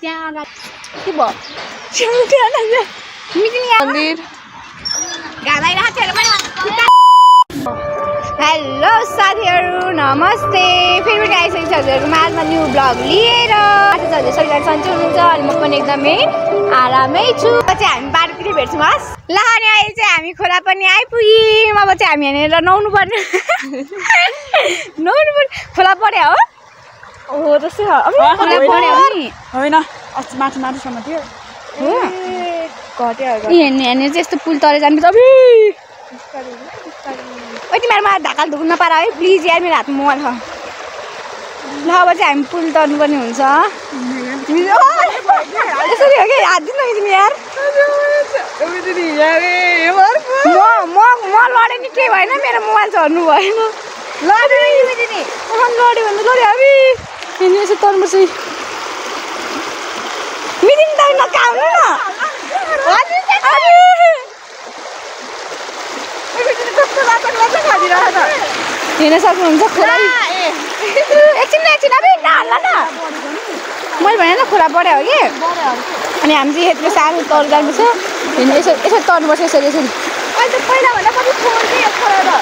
त्यहाँ के भयो मन्दिर हेलो साथीहरू नमस्ते फेरि पनि आइसकेको छ हजुरहरूको माझमा न्यू ब्लग लिएर आज चाहिँ हजुर सबैजना सन्चै हुनुहुन्छ अनि म पनि एकदमै आरामै छु। चाहिँ हामी बाटोतिर भेट्छौँ हस् ल। अनि अहिले चाहिँ हामी खोला पनि आइपुग्यौँ। अब चाहिँ हामी यहाँनिर नुहाउनु पर्ने खोला पर्यो हो हो त्यस्तै होइन अस्ति माथि माथिसम्म थियो हो घट्यो यहाँनिर चाहिँ यस्तो पुल तले जानुपर्छ। ओ तिमीहरूमा ढाकाल धुक्नु नपार है प्लिज यार मेरो हातमा मोबाइल छ ल। अब चाहिँ हामी पुल तर्नुपर्ने हुन्छ यसरी हो कि हात दिनु तिमी यार म लडेँ नि केही भएन मेरो मोबाइल चढ्नु भएन लड्यो भने लड्यो हामी यसो तर्नुपर्छ मिटिङ त नकाउनु न हेर्न सक्नुहुन्छ खोला एकछिन अब नहाल्ला न मैले भने न खोला बढ्यो हो कि अनि हामी चाहिँ यत्रो सानो तर जानुपर्छ हेर्नु यसरी तर्नुपर्छ यसरी अहिले त पहिलाभन्दा कति छोड्दै यो खोला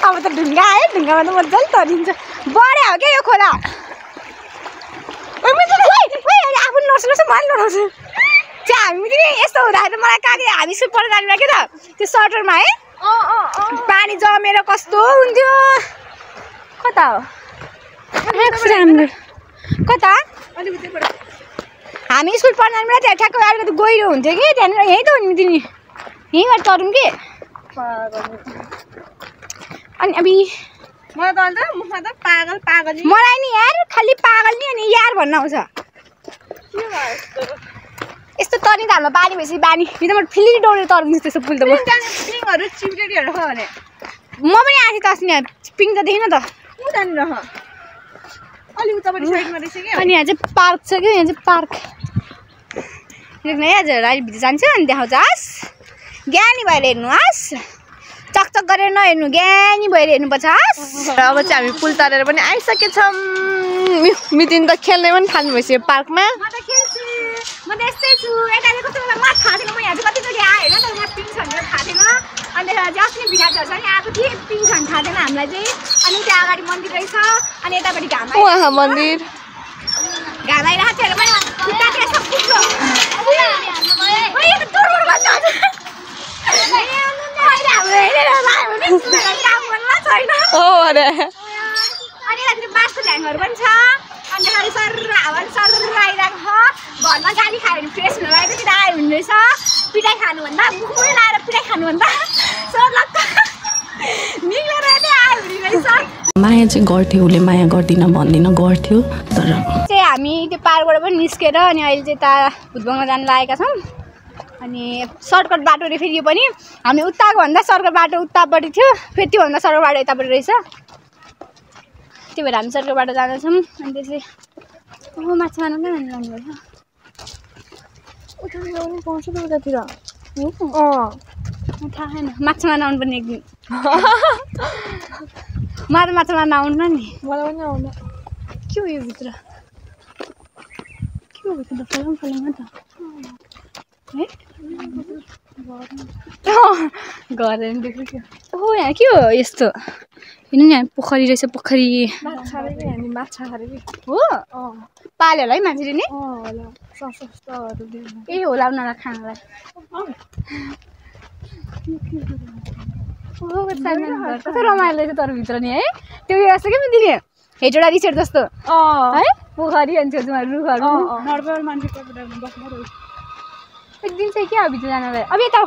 अब त ढुङ्गा आयो ढुङ्गामा त मजाले तरिन्छ बढ्यो हो क्या यो खोला आफू नर्स मलाई नर्स चाहिँ हामी पनि यस्तो हुँदाखेरि मलाई कागे हामी स्कुल पढ्न जानु लाग्यो त त्यो सर्टरमा है पानी जमेर कस्तो हुन्थ्यो कता हो राम्रो कता हामी स्कुल पढ्न जानु बेला त्यहाँ ठ्याक्क अलिकति गहिरो हुन्थ्यो कि त्यहाँनिर यहीँ त हो नि तिमी यहीँबाट तरौँ कि अनि अब मलाई नि यार खालि पागल नि अनि यार भन्न आउँछ यस्तो तर्नी त हाम्रो बानी भएपछि बानी यो त म फिली डौडेर तर्दिन्छु त्यस्तो पुल त म पनि आएको थिएँ त अस्ति यहाँ पिङ त देखेन त अनि यहाँ चाहिँ पार्क छ कि यहाँ चाहिँ पार्क हजुर अहिले भित्र जान्छु अनि देखाउँछ हस् ज्ञानी भएर हेर्नुहोस् चकचक गरेर नहेर्नु ज्ञानी भएर हेर्नुपर्छ हस्। अब चाहिँ हामी पुल तरेर पनि आइसकेछौँ। मितिन त खेल्ने पनि थाल्नु भइसक्यो पार्कमा। म त खेल्छु म त यस्तै छु यता चाहिँ कस्तो बेला मलाई थाहा थिएन म यहाँ चाहिँ कतिचोटि आएँ होइन तर मलाई पिङ छ भनेर थाहा थिएन अनि त्यहाँबाट चाहिँ अस्ति भिडियोहरू छ नि आएको थिएँ पिङ छ भने थाहा थिएन हामीलाई चाहिँ अनि त्यहाँ अगाडि मन्दिर रहेछ अनि यतापट्टि घाम मन्दिर घाम आइरहेको थियो मैले खुट्टातिर सब पुग्छ अनि यतातिर बाँसको झ्याङहरू पनि छ अनि खालि सर हावा सर आइरहेको छ घरमा गाली खायो भने फ्रेस हुनु लागि त्यति आयो हुने रहेछ पिटाइ खानुभन्दा मुखमै लाएर पिटाइ खानुभन्दा सरलक्क निक्लेर आयो हुने रहेछ। माया चाहिँ गर्थ्यो उसले माया गर्दिनँ भन्दिनँ गर्थ्यो तर चाहिँ हामी त्यो पार्कबाट पनि निस्केर अनि अहिले चाहिँ यता भुटबङमा जानु लागेका छौँ अनि सर्टकट बाटो रे फेरि यो पनि हामी उताको भन्दा सर्टकट बाटो उतापट्टि थियो फेरि त्योभन्दा सर्टकट बाटो यतापट्टि रहेछ त्यही भएर हामी सर्टकट बाटो जाँदैछौँ अनि त्यसै माछा मार्नु कहाँ जानुपर्छ पाउँछ त उतातिर थाहा छैन माछा मार्न आउनु पर्ने एक दिन माछा मार्न आउनु नि मलाई पनि आउनु के हो यो भित्र के हो भित्र फलाउँ त है घर देख्यो ओ यहाँ के हो यस्तो हेर्नु नि यहाँ पोखरी रहेछ पोखरी माछा हो पाल्यो होला है मान्छेले नि ए होला उनीहरूलाई खानलाई कस्तो रमाइलो रहेछ तर भित्र नि है त्यो उयो जस्तो के दिने हेटवटा रिसेट जस्तो है पोखरी अनि छेउछाउमा रुखहरू एक दिन चाहिँ के हो भित्र जानलाई अब यता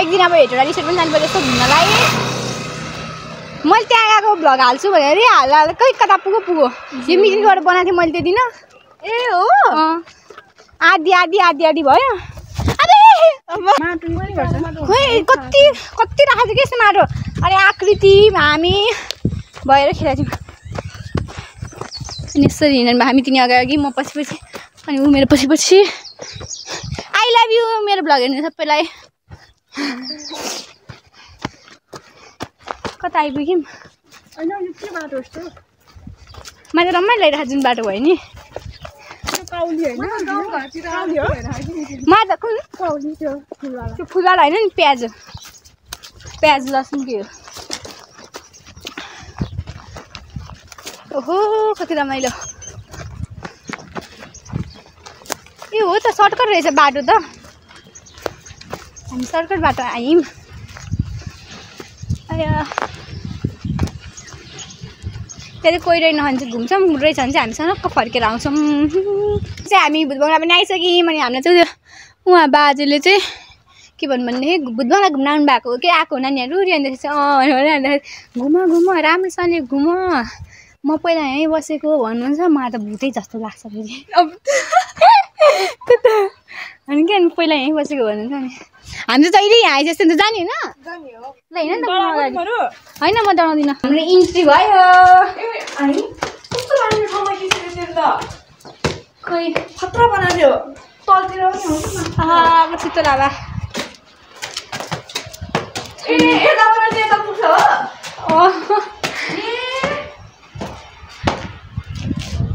एक दिन अब हेटवटा रिसेट पनि जानुपर्छ जस्तो घुम्नलाई मैले त्यहाँ गएको भ्लग हाल्छु भनेर हाल्दा खै कता पुगो यो मिटिङबाट बनाएको थिएँ मैले त्यो दिन ए हो आधी भयो खोइ कति राखेको थियो कि यस्तो माटो अनि आकृति हामी भएर खेलेको थियौँ अनि यसरी हिँड्नु हामी तिनी अगाडि म पछि अनि ऊ मेरो पछि आई लभ यू मेरो ब्लग हेर्नु सबैलाई कता आइपुग्यौँ होइन यो के बाटो यस्तो मैले रमाइलो लगाइरहेको जुन बाटो भयो नि काउली होइन काउली हो मा त कुन काउली त्यो फुलवाला त्यो फुलवाला होइन नि प्याज लसुन के हो ओहो कति रमाइलो ए हो त सर्टकट रहेछ बाटो त हामी सर्टकट बाटो आयौँ त्यहाँ कोही रहेन भने चाहिँ घुम्छौँ रहेछ भने चाहिँ हामी सनक्क फर्केर आउँछौँ चाहिँ हामी भुटबङ्गला पनि आइसक्यौँ अनि हामीलाई चाहिँ उहाँ बाजेले चाहिँ के भन्नु भने भुटबङ्गला घुम्न आउनु भएको हो कि आएको नानीहरू अन्त चाहिँ घुम राम्रोसँगले घुम म पहिला यहीँ बसेको भन्नुहुन्छ मलाई त भुतै जस्तो लाग्छ फेरि अनि के पहिला यहीँ बसेको भन्नुहुन्छ नि हामी चाहिँ जहिले यहाँ आइज जस्तो जाने होइन ल होइन होइन म डराउँदिनँ हाम्रो इन्ट्री भयो अनि कस्तो राम्रो ठाउँमा किसिम खोइ खतरा बनायो तलतिर पनि हुन्छ छिटो लाभा यताबाट त्यता पुग्छ हो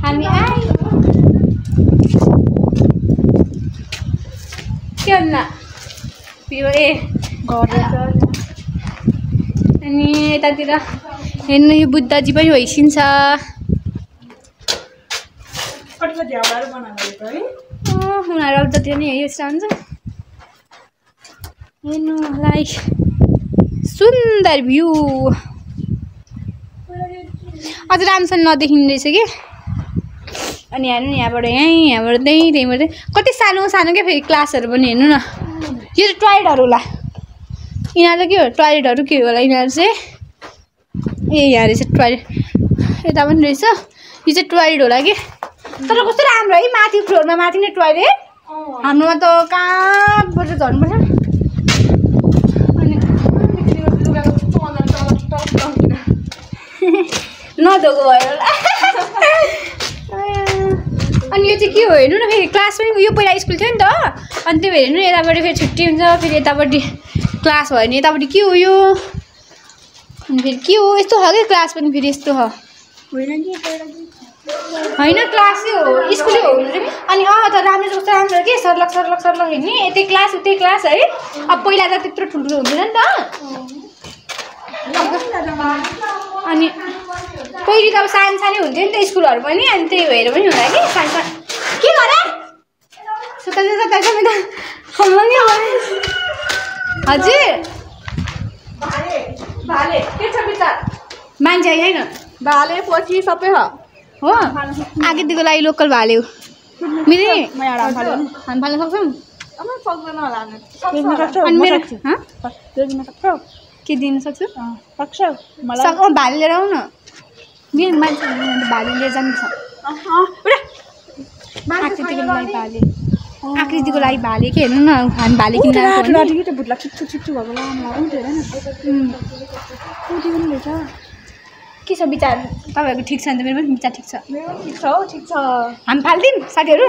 हामी आयौँ के भन्नु अनि यतातिर हेर्नु यो बुद्धजी पनि भइसिन्छ उनीहरू जति नै यस्तो हुन्छ हेर्नुलाई सुन्दर भ्यू अझ राम्रोसँग नदेखिने रहेछ कि अनि हेर्नु यहाँबाट यहाँबाट त्यहीँबाट कति सानो सानो क्या फेरि क्लासहरू पनि हेर्नु न यो चाहिँ टोयलेटहरू होला यिनीहरू के हो टोयलेटहरू के होला यिनीहरू चाहिँ ए यहाँ रहेछ टोयलेट यता पनि रहेछ यो चाहिँ टोयलेट होला कि तर कस्तो राम्रो है माथि फ्लोरमा माथि नै टोयलेट हाम्रोमा त कहाँबाट झर्नुपर्छ नधोको भयो अनि यो चाहिँ के हो हेर्नु न फेरि क्लास पनि यो पहिला स्कुल थियो नि त अनि त्यही भएर हेर्नु यतापट्टि फेरि छुट्टी हुन्छ फेरि यतापट्टि क्लास भयो भने यतापट्टि के हो यो अनि फेरि के हो यस्तो छ क्या क्लास पनि फेरि यस्तो छ होइन क्लासै हो स्कुलै हो अनि त राम्रो कस्तो राम्रो के सर्लक हेर्ने यतै क्लास उतै क्लास है अब पहिला त त्यत्रो ठुल्ठुलो हुँदैन नि त अनि पहिले त अब सानो सानै हुन्थ्यो नि त स्कुलहरू पनि अनि त्यही भएर पनि होला कि सानो के गर हजुर मान्छे होइन भाले पछि सबै हो आगेदेखिको लागि लोकल भाले हो मेरो नि हामी फाल्न सक्छौँ सक्दैन होला अनि मेरो के दिन सक्छु भाले लिएर आऊ न मेरो मान्छे भाले लिएर जान्छ आकृतिको लागि भाले के हेर्नु न हामी भाले किन्न भुट्ला छिट्छु भएको के छ विचार तपाईँहरूको ठिक छ नि त मेरो पनि विचार ठिक छ ठिक छ हामी फाल्दिउँ साथीहरू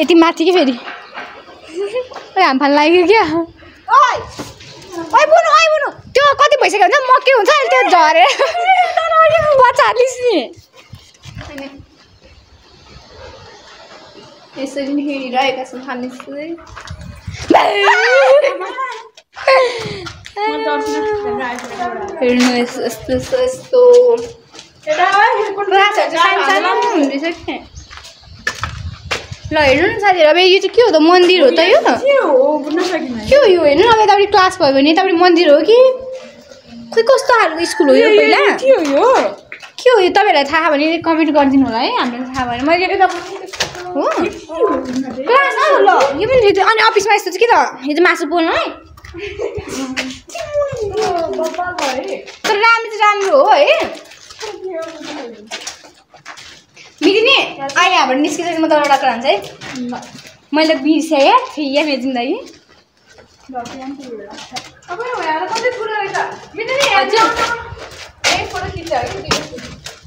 यति माथि कि फेरि हामी फाल्न लाग्यो क्या बुनु त्यो कति भइसक्यो हुन्छ मकै हुन्छ अहिले त्यो झरेर पछालिस नि यसरी नै हिँडिरहेका छौँ हामी हेर्नु यस्तो हुँदैछ कि ल हेर्नु न साथीहरू अब यो चाहिँ के हो त मन्दिर हो त यो के हो यो हेर्नु न अब यतापट्टि क्लास भयो भने यतापट्टि मन्दिर हो कि खोइ कस्तो खालको स्कुल हो यो पहिला के हो यो तपाईँहरूलाई थाहा भने कमेन्ट गरिदिनु होला है हामीलाई थाहा भएन मैले हो क्लास ल यो पनि अनि अफिसमा यस्तो चाहिँ के त यो चाहिँ मासु पोल्नु है तर राम्रो हो है मिली अहिले यहाँबाट निस्किँदैछ म त एउटा कुरा हुन्छ है मैले बिर्सेँ या फेरि या मेरो जिन्दगी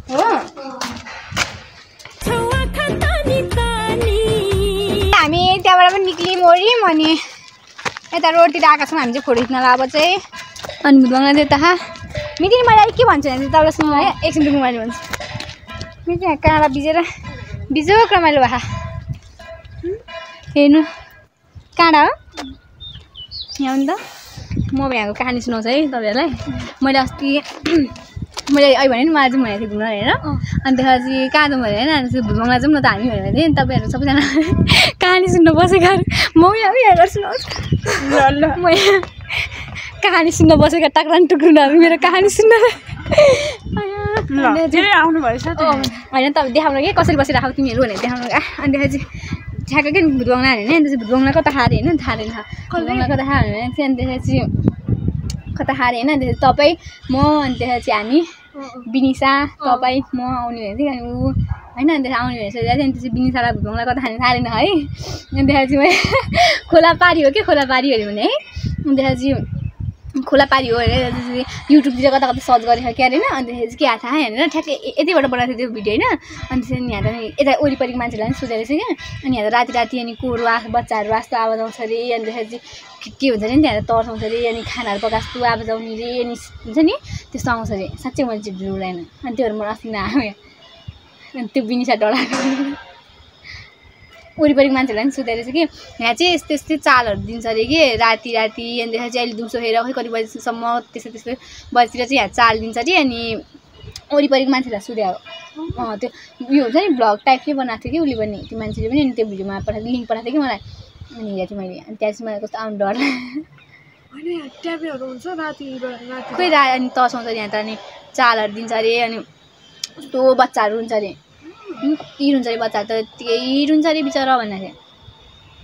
हो हामी त्यहाँबाट पनि निक्ल्यौँ ओऱ्यौँ अनि यता रोडतिर आएका छौँ हामी चाहिँ फोटो खिच्नलाई अब चाहिँ अनि भुतबङ्गला चाहिँ यता मिटिङ मैले के भन्छु भने तपाईँलाई सुन्नु है एकछिन टुङ्गो मैले भन्छु मिटिङ काँडा बिजेर बिजोक रमाइलो भए हेर्नु काँडा हो यहाँ नि त म यहाँको कहानी सुनाउँछु है तपाईँहरूलाई मैले अस्ति मैले अहिले भने नि मलाई चाहिँ भनेको थिएँ घुम्न होइन अनि त्यसपछि कहाँ जाउँ भने होइन भुतबङ्गला जाउँ न त हामी भनेको थिएँ नि तपाईँहरू सबैजना कहानी सुन्नु बसेका म यहाँ गर्छु ल म यहाँ कहानी सुन्न बसेका टाक्रान टुक्रुनहरू मेरो कहानी सुन्न आउनु भएछ होइन तपाईँ देखाउनु कि कसरी बसिरहेको तिमीहरू भनेर देखाउनु अनि त्यसपछि ठ्याक्क के भुतबङ्गला हाल्यो होइन त्यसपछि भुतबङ्गला कता हारे होइन थाहा रहेन भुतबङ्गला कता हाल्यो भने चाहिँ अनि त्यसपछि कता हारे होइन त्यसपछि तपाईँ म अनि त्यसपछि हामी बिनिसा तपाईँ म आउने भनेको थिएँ अनि ऊ होइन अनि त्यसपछि आउने भनेर सोधेको थिएँ अनि त्यसपछि बिनिसालाई भुतबङ्गला कता खाने थाहा रहेन है अनि त्यसपछि मैले खोला पारी हो कि खोला पारी अरे भने है अनि त्यसपछि खोला पारी हो अरे त्यसपछि युट्युबतिर कता कता सर्च गरेको क्या अरे होइन अनि त्यसपछि के थाहा होइन ठ्याक्कै यतिबाट बनाएको थियो त्यो भिडियो होइन अनि त्यसपछि यहाँ त यता वरिपरिको मान्छेलाई पनि सोधेको रहेछ क्या अनि यहाँ त राति राति अनि कोरो बच्चाहरू आस्तो आवाज आउँछ अरे अनि त्यसपछि के हुन्छ अरे नि त्यहाँ तर्साउँछ अरे अनि खानाहरू पकाएको आवाज आउने अरे अनि हुन्छ नि त्यस्तो आउँछ अरे साँच्चै मैले चाहिँ भिडियो उडाएन अनि त्योहरू म अस्ति नआयो अनि त्यो बिनिसा डराएको वरिपरिको मान्छेहरूलाई पनि सोधेको रहेछ कि यहाँ चाहिँ यस्तै यस्तै चालहरू दिन्छ अरे कि राति राति अनि त्यसपछि अहिले दिउँसो हेर खै कति बजीसम्म त्यस्तै बजीतिर चाहिँ यहाँ चाल दिन्छ अरे अनि वरिपरिको मान्छेलाई सोधेको त्यो उयो हुन्छ नि भ्लग टाइपकै बनाएको थियो कि उसले पनि त्यो मान्छेले पनि अनि त्यो भिडियोमा पठाएको लिङ्क पठाएको थियो कि मलाई अनि हेरेको थिएँ मैले अनि त्यहाँपछि मलाई कस्तो आउनु डर खोइ अनि तर्साउँछ अरे यहाँ त अनि चालहरू दिन्छ अरे अनि कस्तो बच्चाहरू हुन्छ अरे कति रुन्छ अरे बच्चाहरू त त्यही रुन्छ अरे बिचरा भन्दा थियो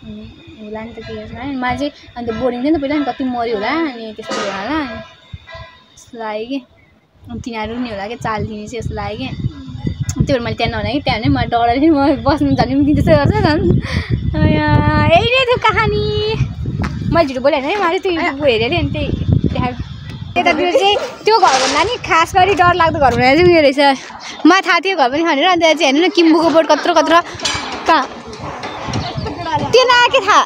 अनि होला नि त के गर्छ है मलाई चाहिँ अन्त बोर्डिङ थियो नि त पहिला नि कति मऱ्यो होला अनि त्यस्तो भयो होला अनि जस्तो लाग्यो कि अनि तिनीहरू नि होला कि चाल दिने चाहिँ जस्तो लाग्यो कि त्यो भएर मैले त्यहाँ नभने कि त्यहाँ भने मलाई डर थियो म बस्नु जानु पनि त्यस्तै गर्छ झन् यही नै थियो कहानी मैले झुटो बोलेँ होइन मलाई त्यो युट्युब हेरेँ अरे अनि त्यही देखाएको यतातिर चाहिँ त्यो घरभन्दा नि खास गरी डर लाग्दो घर भनेर चाहिँ उयो रहेछ मलाई थाहा थियो घर पनि भनेर अन्त चाहिँ हेर्नु न किम्बुको बोट कत्रो कत्रो कहाँ त्यो नआएकै थाहा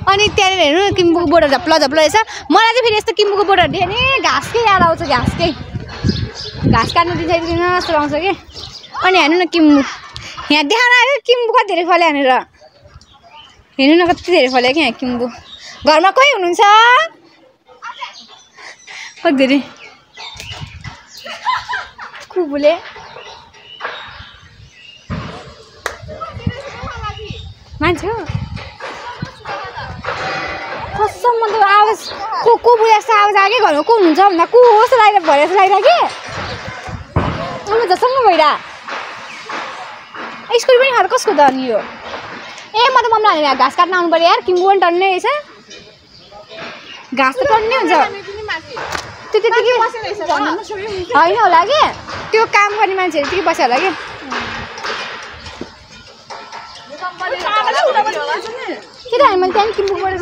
अनि त्यहाँनिर हेर्नु न किम्बुको बोटहरू झप्ल झप्ल रहेछ मलाई चाहिँ फेरि यस्तो किम्बुको बोटहरू देख्यो भने घाँसकै याद आउँछ घाँसकै घाँस काट्नु दिन्छ जस्तो आउँछ कि अनि हेर्नु न किम्बु यहाँ देखाउन आयो किम्बु कति धेरै फल्यो यहाँनिर हेर्नु न कति धेरै फल्यो कि यहाँ किम्बु घरमा कोही हुनुहुन्छ कति धेरै कुबुले मान्छे हो कसम म त आवाज को बुझ्दा जस्तो आवाज आयो कि घरमा को हुनुहुन्छ भन्दा को जस्तो लागिरहेको भरे जस्तो लागिरहेको कि अब जसँग भइरह स्कुल पनि खाएर कसको त अनि यो ए म त मम्मीलाई भने घाँस काट्न आउनु पऱ्यो यार किम्बु पनि टन्ने रहेछ घाँस त टन्ने हुन्छ त्यो त्यतिकै होइन होला कि त्यो काम गर्ने मान्छेहरू त्यति बस्यो होला कि के त मैले त्यहाँदेखि किम्बुबाट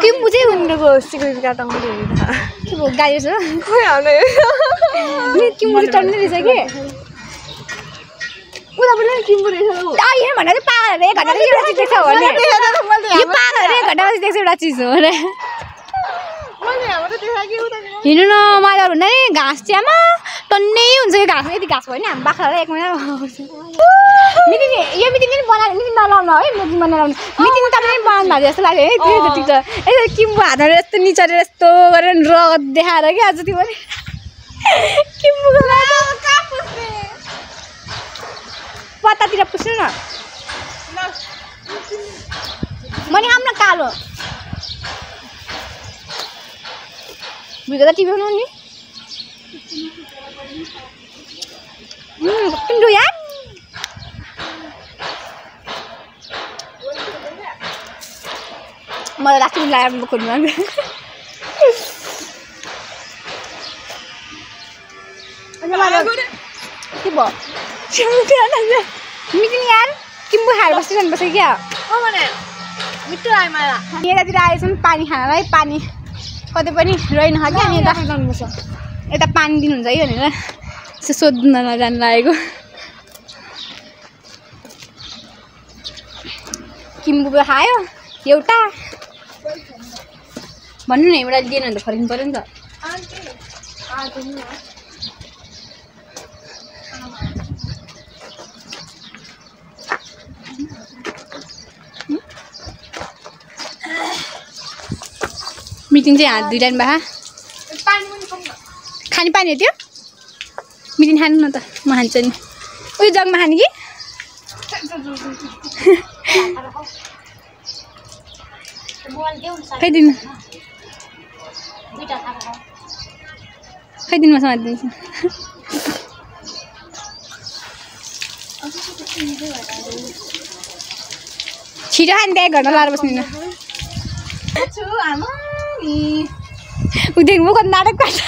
किम्बु चाहिँ उनीहरूको सिक्युरिटी गार्ड आउँदै के भयो गाडी छ किम्बु चाहिँ टन्ने रहेछ कि उता पनि किम्बु रहेछ यहाँ भन्दा चाहिँ पाहाडहरू 1 घन्टा एउटा चिज देख्छ भने यो पाहाडहरू 1 घन्टा पछि देख्छ एउटा चिज हो अरे हिँड्नु न मलाई भन्दा नि घाँस चाहिँ आमा टन्नै हुन्छ कि घाँस यति घाँस भयो नि हामी बाख्रालाई 1 महिना मिटिङ यो मिटिङ पनि बनाएर मिटिङ नलाउनु है मिटिङ बनाउनु मिटिङ तपाईँ पनि बनाउनु भएको जस्तो लाग्यो है त्यो त ठिक छ यसो किम्बु हातमा यस्तो निचरेर यस्तो गरेर रगत देखाएर कि आज त्यो पनि किम्बुको पत्तातिर पुस्नु न मैले आउन कालो भिडियो त टिभी बनाउनु नि तिम्रो यार मलाई राख्नु लाग्यो खोज्नु के भयो मिटिङ यार किम्बु खाएर बसिरहनु पर्छ क्या मिठो आयो मलाई यतातिर आएछौँ पानी खानलाई पानी कतै पनि रहेन क्या अनि यता पानी दिनुहुन्छ है भनेर यसो सोध्न नजानु लागेको किम्बु खायो एउटा भन्नु न एउटा लिएन भने त फर्किनु पर्यो नि त मिटिङ चाहिँ हात धुइरहनु भए खाने पानी हो त्यो मिटिङ खानु न त म खान्छु नि उयो जगमा खाने कि खाइदिनु खाइदिनु म समातिदिन्छु छिटो खाने त्यहाँ घरमा लाएर बस्नु उदेखि म कति नाटक गर्छ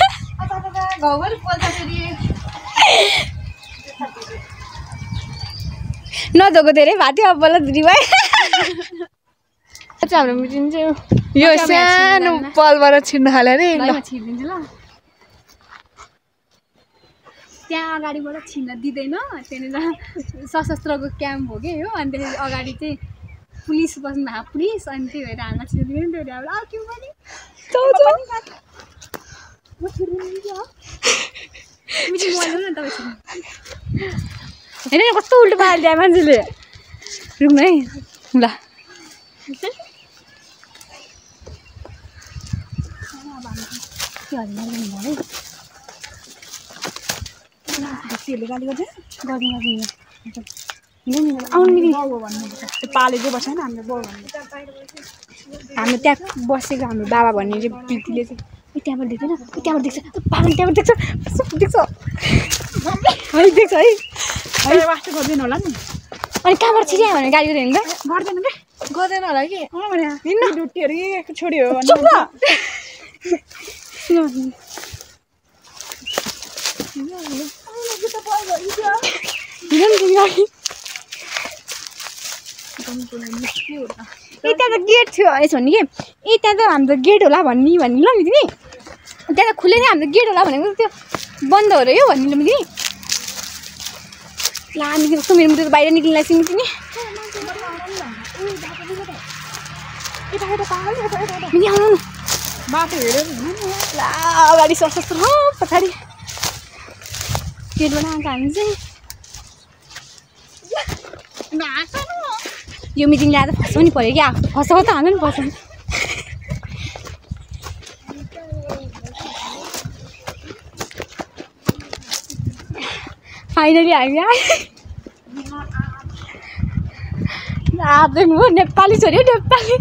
नधोको धेरै भएको थियो अब बल्ल धुरी भयो हाम्रो मिटिङ चाहिँ यो सानो पलबाट छिर्नु थाल्यो अरे छिरिदिन्छु ल त्यहाँ अगाडिबाट छिर्न दिँदैन त्यहाँनिर सशस्त्रको क्याम्प हो कि हो अनि त्यसपछि अगाडि चाहिँ पुलिस बस्नु भएको पुलिस अनि त्यही भएर हामीलाई छिर्दिनु त्यो त्यहाँबाट के पनि होइन कस्तो उल्टो पाराले ल्यायो मान्छेले रुक्नु है ल गाली गर्छ पाले चाहिँ बसेन हाम्रो हाम्रो त्यहाँ बसेको हाम्रो बाबा भन्ने चाहिँ प्रीतिले चाहिँ त्यहाँबाट देख्दैन त्यहाँबाट देख्छ पाले त्यहाँबाट देख्छ देख्छ है देख्छ है वास्तु गर्दैन होला नि अनि कहाँबाट छिर्या भने गाली गर्यो नि गर्दैन के गर्दैन होला कि हिँड्न डुटीहरू के छोडियो त्यहाँ त गेट थियो यसो भन्ने कि त्यहाँ त हाम्रो गेट होला भन्ने ल मिति त्यहाँ त खुल्लै थियो हाम्रो गेट होला भनेको त्यो बन्द हो र यो भन्ने ल मिति ला मिति कस्तो मेरो त बाहिर निक्लिन लाग्छ मिति नि मिति आउनु न बाटो हेऱ्यो ला अगाडि सशस्त्र हो पछाडि गेटबाट आएको हामी चाहिँ यो मिटिङ ल्याएर फसाउनु पऱ्यो क्या फसाउ त हामी पनि फसाउनु फाइनली हामी आयो नेपाली छोरी नेपाली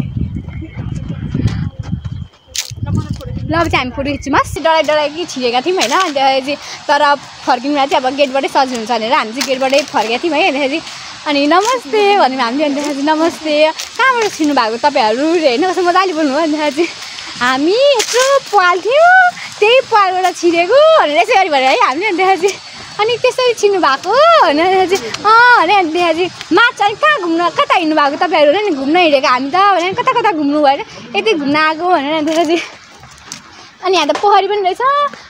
ल अब चाहिँ हामी फोटो खिच्छौँ मस्त डराइ कि छिरेका थियौँ होइन अनि त्यसपछि तर फर्किनुमा चाहिँ अब गेटबाटै सजिलो हुन्छ भनेर हामी चाहिँ गेटबाटै फर्केका थियौँ है त्यसपछि अनि नमस्ते भन्यौँ हामीले अनि त्यसपछि नमस्ते कहाँबाट छिर्नु भएको तपाईँहरू होइन कस्तो मजाले बोल्नु हो अनि त्यसपछि हामी यत्रो पाल थियो त्यही पालबाट छिरेको भनेर यसै गरी भनेर है हामीले अनि त्यसपछि अनि त्यसरी छिर्नु भएको भनेर त्यसपछि अरे अनि त्यसपछि मार्च अनि कहाँ घुम्नु कता हिँड्नु भएको तपाईँहरू नि घुम्न हिँडेको हामी त भनेर कता कता घुम्नु भएर यतै घुम्न आएको भनेर अनि त्यसपछि अनि यहाँ त पोखरी पनि रहेछ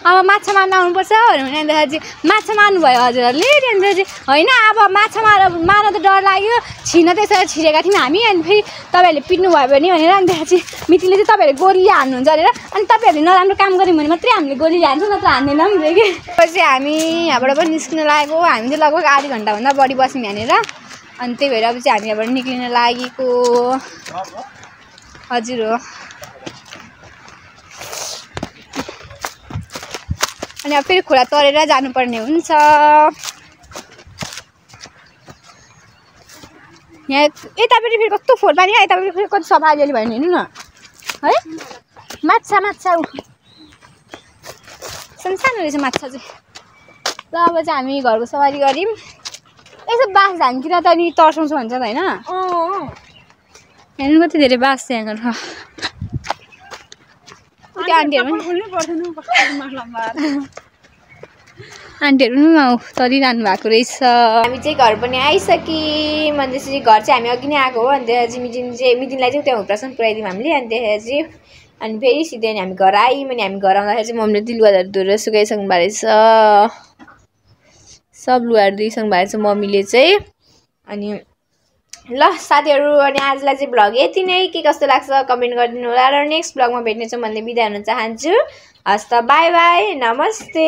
अब माछा मार्न आउनुपर्छ भने त्यसपछि माछा मार्नुभयो हजुरहरूले त्यहाँदेखि होइन अब माछा मार्न त डर लाग्यो छिर्न त्यसरी छिरेका थियौँ हामी अनि फेरि तपाईँहरूले पिट्नुभयो भने भनेर अनि त्यसपछि मितिले चाहिँ तपाईँहरूले गोलीले हान्नुहुन्छ भनेर अनि तपाईँहरूले नराम्रो काम गऱ्यौँ भने मात्रै हामीले गोलीले हान्छौँ नत्र हान्दैनौँ रे कि पछि हामी यहाँबाट पनि निस्किन लागेको हामी चाहिँ लगभग आधी घन्टाभन्दा बढी बस्यौँ यहाँनिर अनि त्यही भएर अब चाहिँ हामी यहाँबाट निक्लिन लागेको हजुर हो अनि अब फेरि खोला तरेर जानुपर्ने हुन्छ यहाँ यतापट्टि फेरि कस्तो फोहोर पानी यतापट्टि फेरि कति सफा अलिअलि भयो नि हेर्नु न है माछा सानो रहेछ माछा चाहिँ ल अब चाहिँ हामी घरको सवारी गऱ्यौँ यसो बाँस झाङतिर त अनि तर्साउँछ भन्छ त होइन हेर्नु कति धेरै बाँस चाहिँ यहाँ आन्टीहरू पनि तरिरहनु भएको रहेछ हामी चाहिँ घर पनि आइसक्यौँ अनि त्यसपछि घर चाहिँ हामी अघि नै आएको हो अनि त्यसपछि मिटिङलाई चाहिँ त्यहाँ हुप्रासम्म पुऱ्याइदिउँ हामीले अनि त्यसपछि अनि फेरि सिधै हामी घर आयौँ अनि हामी घर आउँदाखेरि चाहिँ मम्मीले लुगाहरू धोएर सुकाइसक्नु भएको रहेछ सब लुगाहरू धोइसक्नु भएको रहेछ मम्मीले चाहिँ अनि ल साथीहरू अनि आजलाई चाहिँ भ्लग यति नै के कस्तो लाग्छ कमेन्ट गरिदिनु होला र नेक्स्ट भ्लगमा भेट्नेछौँ भन्ने बिदा हुन चाहन्छु हस् त बाई बाई नमस्ते